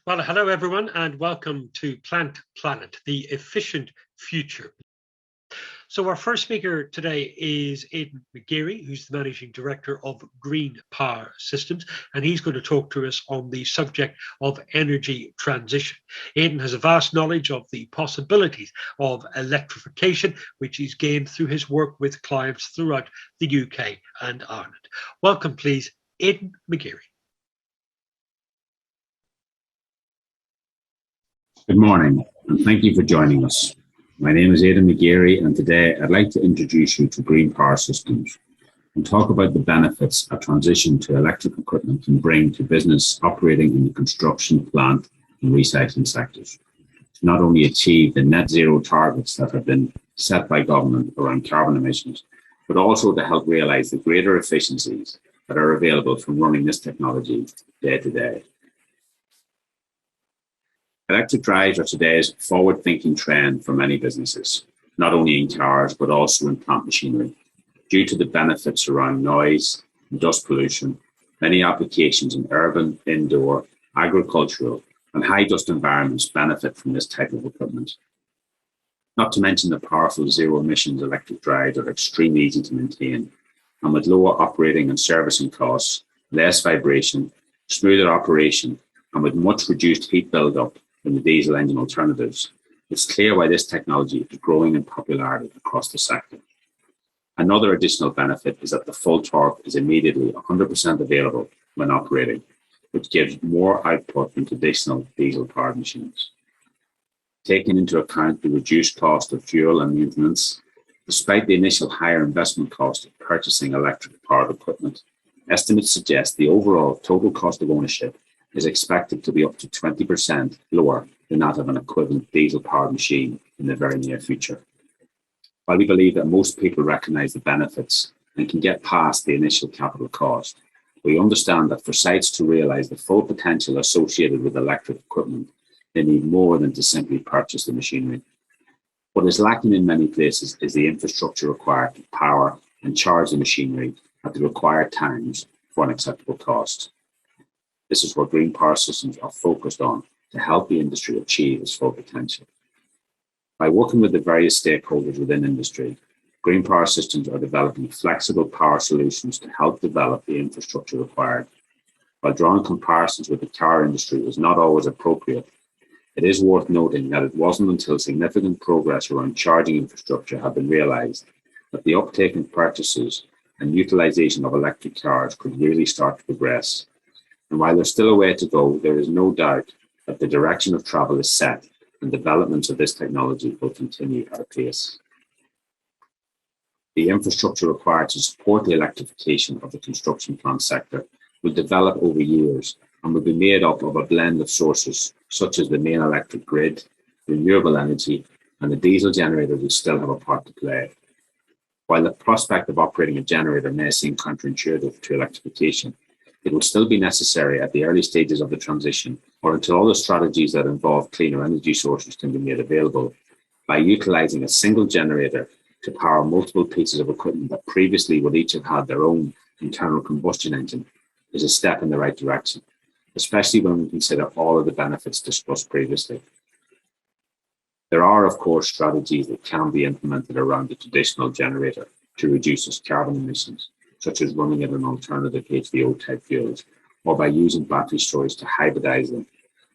Well, hello everyone, and welcome to Plant Planet, the efficient future. So our first speaker today is Aidan McGeary, who's the Managing Director of Green Power Systems, and he's going to talk to us on the subject of energy transition. Aidan has a vast knowledge of the possibilities of electrification, which he's gained through his work with clients throughout the UK and Ireland. Welcome, please, Aidan McGeary. Good morning, and thank you for joining us. My name is Aidan McGeary, and today I'd like to introduce you to Green Power Systems and talk about the benefits a transition to electric equipment can bring to business operating in the construction, plant, and recycling sectors, to not only achieve the net zero targets that have been set by government around carbon emissions, but also to help realise the greater efficiencies that are available from running this technology day to day. Electric drives are today's forward-thinking trend for many businesses, not only in cars, but also in plant machinery. Due to the benefits around noise and dust pollution, many applications in urban, indoor, agricultural, and high-dust environments benefit from this type of equipment. Not to mention the powerful zero-emissions electric drives are extremely easy to maintain, and with lower operating and servicing costs, less vibration, smoother operation, and with much reduced heat buildup than the diesel engine alternatives, it's clear why this technology is growing in popularity across the sector. Another additional benefit is that the full torque is immediately 100% available when operating, which gives more output than traditional diesel-powered machines. Taking into account the reduced cost of fuel and maintenance, despite the initial higher investment cost of purchasing electric-powered equipment, estimates suggest the overall total cost of ownership is expected to be up to 20% lower than that of an equivalent diesel-powered machine in the very near future. While we believe that most people recognise the benefits and can get past the initial capital cost, we understand that for sites to realise the full potential associated with electric equipment, they need more than to simply purchase the machinery. What is lacking in many places is the infrastructure required to power and charge the machinery at the required times for an acceptable cost. This is what Green Power Systems are focused on to help the industry achieve its full potential. By working with the various stakeholders within industry, Green Power Systems are developing flexible power solutions to help develop the infrastructure required. While drawing comparisons with the car industry is not always appropriate, it is worth noting that it wasn't until significant progress around charging infrastructure had been realised that the uptake in purchases and utilisation of electric cars could really start to progress. And while there's still a way to go, there is no doubt that the direction of travel is set and developments of this technology will continue at a pace. The infrastructure required to support the electrification of the construction plant sector will develop over years and will be made up of a blend of sources such as the main electric grid, renewable energy, and the diesel generator will still have a part to play. While the prospect of operating a generator may seem counterintuitive to electrification, it will still be necessary at the early stages of the transition or until all the strategies that involve cleaner energy sources can be made available. By utilising a single generator to power multiple pieces of equipment that previously would each have had their own internal combustion engine is a step in the right direction, especially when we consider all of the benefits discussed previously. There are, of course, strategies that can be implemented around the traditional generator to reduce its carbon emissions, such as running at an alternative HVO-type fuels, or by using battery storage to hybridize them,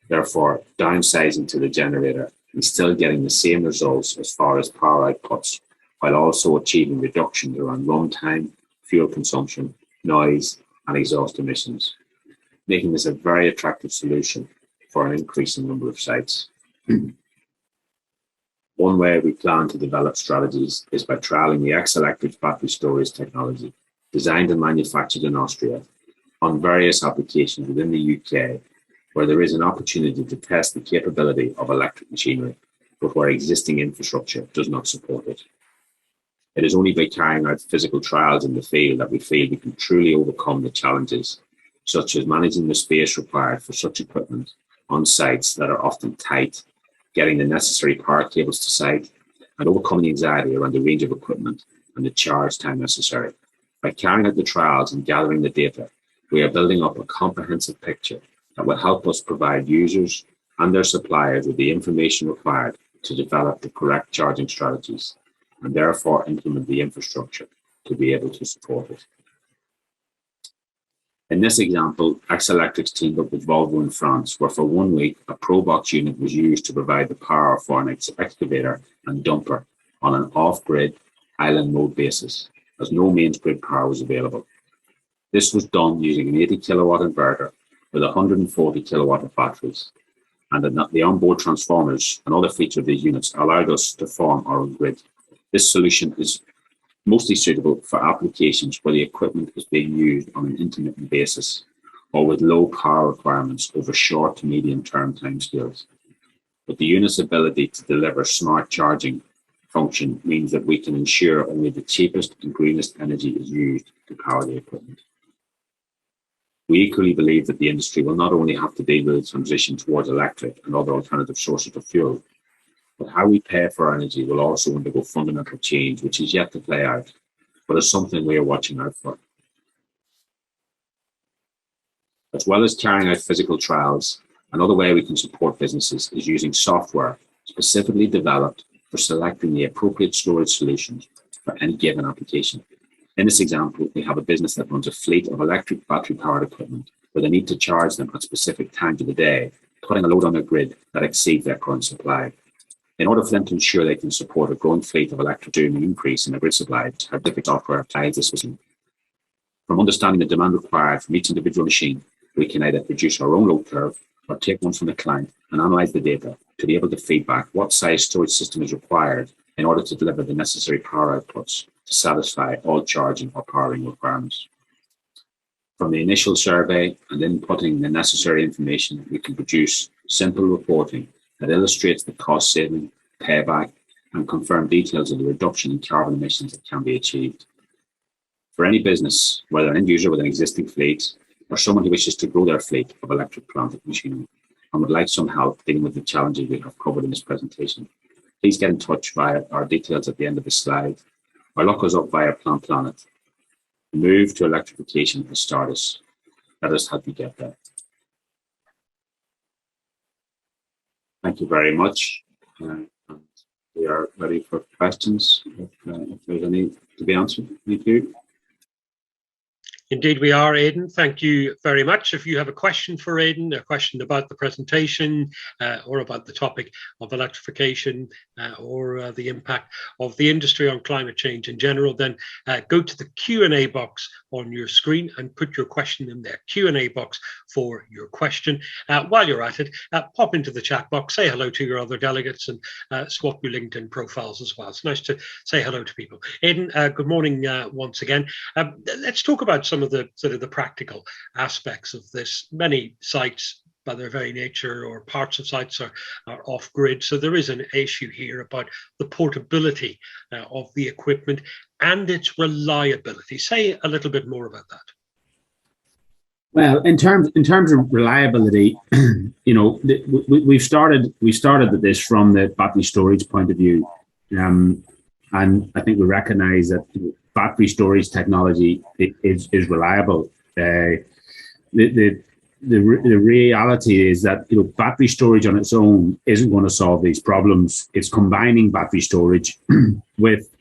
therefore downsizing to the generator and still getting the same results as far as power outputs, while also achieving reductions around runtime, fuel consumption, noise, and exhaust emissions, making this a very attractive solution for an increasing number of sites. One way we plan to develop strategies is by trialling the X-Electric battery storage technology, designed and manufactured in Austria, on various applications within the UK, where there is an opportunity to test the capability of electric machinery, but where existing infrastructure does not support it. It is only by carrying out physical trials in the field that we feel we can truly overcome the challenges, such as managing the space required for such equipment on sites that are often tight, getting the necessary power cables to site, and overcoming anxiety around the range of equipment and the charge time necessary. By carrying out the trials and gathering the data, we are building up a comprehensive picture that will help us provide users and their suppliers with the information required to develop the correct charging strategies and therefore implement the infrastructure to be able to support it. In this example, X-Electrics teamed up with Volvo in France, where for 1 week a ProBox unit was used to provide the power for an excavator and dumper on an off-grid island mode basis, as no mains grid power was available. This was done using an 80 kilowatt inverter with 140 kilowatt of batteries, and the onboard transformers and other features of these units allowed us to form our own grid. This solution is mostly suitable for applications where the equipment is being used on an intermittent basis or with low power requirements over short to medium term timescales. But the unit's ability to deliver smart charging function means that we can ensure only the cheapest and greenest energy is used to power the equipment. We equally believe that the industry will not only have to deal with the transition towards electric and other alternative sources of fuel, but how we pay for our energy will also undergo fundamental change, which is yet to play out, but is something we are watching out for. As well as carrying out physical trials, another way we can support businesses is using software specifically developed for selecting the appropriate storage solutions for any given application. In this example, we have a business that runs a fleet of electric battery-powered equipment where they need to charge them at specific times of the day, putting a load on their grid that exceeds their current supply. In order for them to ensure they can support a growing fleet of electric during the increase in the grid supply, our different software applies this system. From understanding the demand required from each individual machine, we can either produce our own load curve or take one from the client and analyze the data to be able to feedback what size storage system is required in order to deliver the necessary power outputs to satisfy all charging or powering requirements. From the initial survey and inputting the necessary information, we can produce simple reporting that illustrates the cost saving, payback, and confirm details of the reduction in carbon emissions that can be achieved. For any business, whether an end user with an existing fleet or someone who wishes to grow their fleet of electric plant machinery and would like some help dealing with the challenges we have covered in this presentation, please get in touch via our details at the end of the slide or look us up via Plant Planet. The move to electrification has started us. Let us help you get there. Thank you very much. We are ready for questions if there's any to be answered. Thank you. Indeed we are, Aidan. Thank you very much. If you have a question for Aidan, a question about the presentation or about the topic of electrification or the impact of the industry on climate change in general, then go to the Q&A box on your screen and put your question in there. Q&A box for your question. While you're at it, pop into the chat box, say hello to your other delegates and swap your LinkedIn profiles as well. It's nice to say hello to people. Aidan, good morning once again. Let's talk about some of the sort of the practical aspects of this. Many sites, by their very nature, or parts of sites are off grid, so there is an issue here about the portability of the equipment and its reliability. Say a little bit more about that. Well, in terms of reliability, you know, we started with this from the battery storage point of view, and I think we recognise that battery storage technology is reliable. The reality is that, you know, battery storage on its own isn't going to solve these problems. It's combining battery storage with,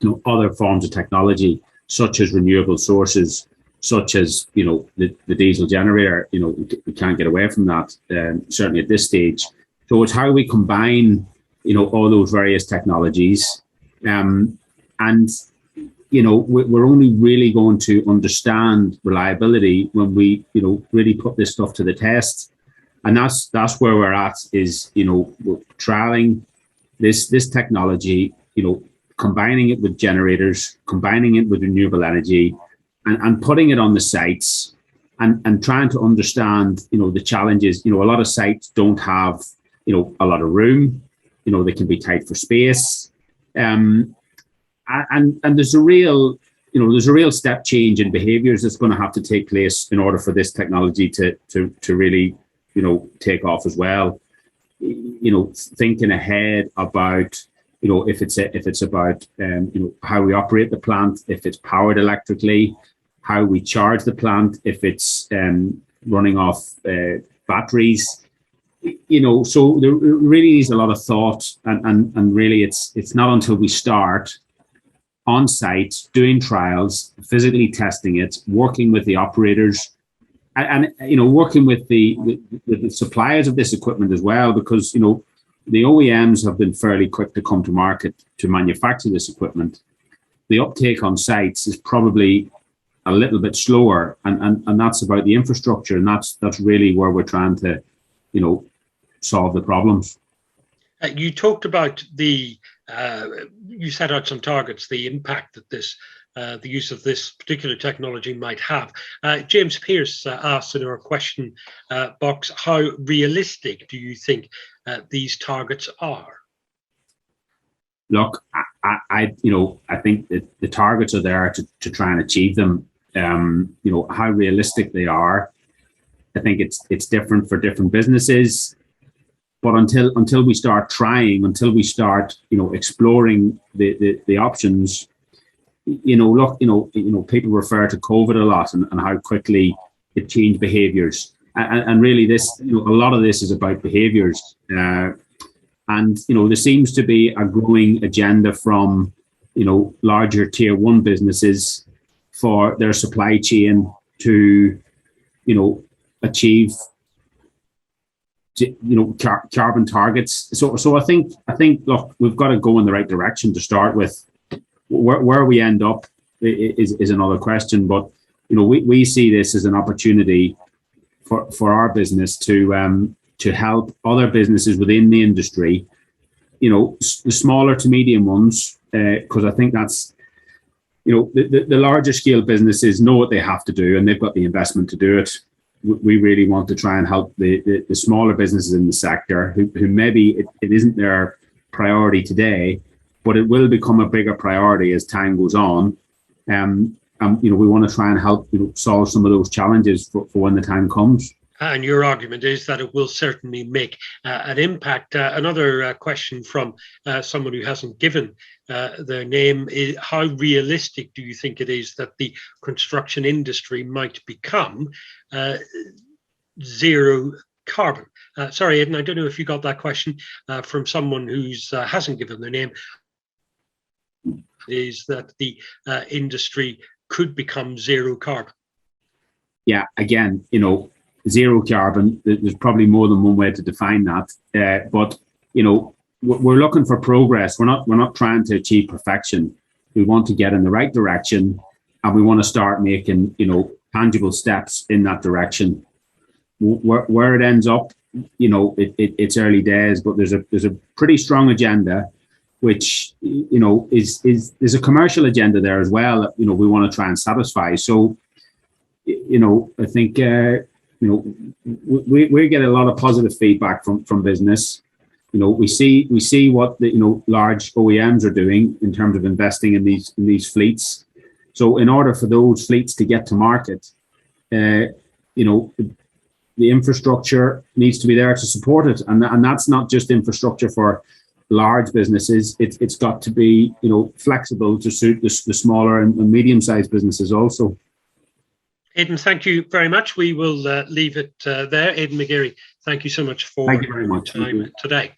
you know, other forms of technology, such as renewable sources, such as, you know, the diesel generator. You know, we can't get away from that, certainly at this stage. So it's how we combine, you know, all those various technologies, and you know, we're only really going to understand reliability when we, you know, really put this stuff to the test. And that's where we're at, is, you know, we're trialing this technology, you know, combining it with generators, combining it with renewable energy, and putting it on the sites and trying to understand, you know, the challenges. You know, a lot of sites don't have, you know, a lot of room, you know, they can be tight for space. And there's a real, you know, there's a real step change in behaviors that's going to have to take place in order for this technology to really, you know, take off as well. You know, thinking ahead about, you know, if it's about you know, how we operate the plant, if it's powered electrically, how we charge the plant, if it's running off batteries. So there really needs a lot of thought, and really it's not until we start on site doing trials, physically testing it, working with the operators, and working with the suppliers of this equipment as well, because the OEMs have been fairly quick to come to market to manufacture this equipment. The uptake on sites is probably a little bit slower, and that's about the infrastructure, and that's really where we're trying to solve the problems. You talked about you set out some targets, the impact that the use of this particular technology might have. James Pierce asked in our question box, how realistic do you think these targets are? Look, I think that the targets are there to try and achieve them. How realistic they are, I think it's different for different businesses. But until we start trying, until we start exploring the options, people refer to COVID a lot and how quickly it changed behaviors, and really this a lot of this is about behaviors, and there seems to be a growing agenda from larger tier one businesses for their supply chain to achieve carbon targets. So I think look, we've got to go in the right direction to start with. Where we end up is another question, but we see this as an opportunity for our business to help other businesses within the industry, the smaller to medium ones, because I think that's the larger scale businesses know what they have to do and they've got the investment to do it. We really want to try and help the smaller businesses in the sector who maybe it isn't their priority today, but it will become a bigger priority as time goes on. We want to try and help solve some of those challenges for when the time comes. And your argument is that it will certainly make an impact. Another question from someone who hasn't given their name is, how realistic do you think it is that the construction industry might become zero carbon? Sorry, Aidan, I don't know if you got that question from someone who's hasn't given their name. Is that the industry could become zero carbon? Yeah, again, zero carbon, there's probably more than one way to define that, but we're looking for progress. We're not trying to achieve perfection. We want to get in the right direction, and we want to start making tangible steps in that direction. Where it ends up, it's early days, but there's a pretty strong agenda, which is a commercial agenda there as well that we want to try and satisfy. So I think we get a lot of positive feedback from business. We see what the large OEMs are doing in terms of investing in these fleets. So in order for those fleets to get to market, the infrastructure needs to be there to support it, and that's not just infrastructure for large businesses. It's got to be flexible to suit the smaller and medium-sized businesses also. Aidan, thank you very much. We will leave it there. Aidan McGeary, thank you so much for your time today.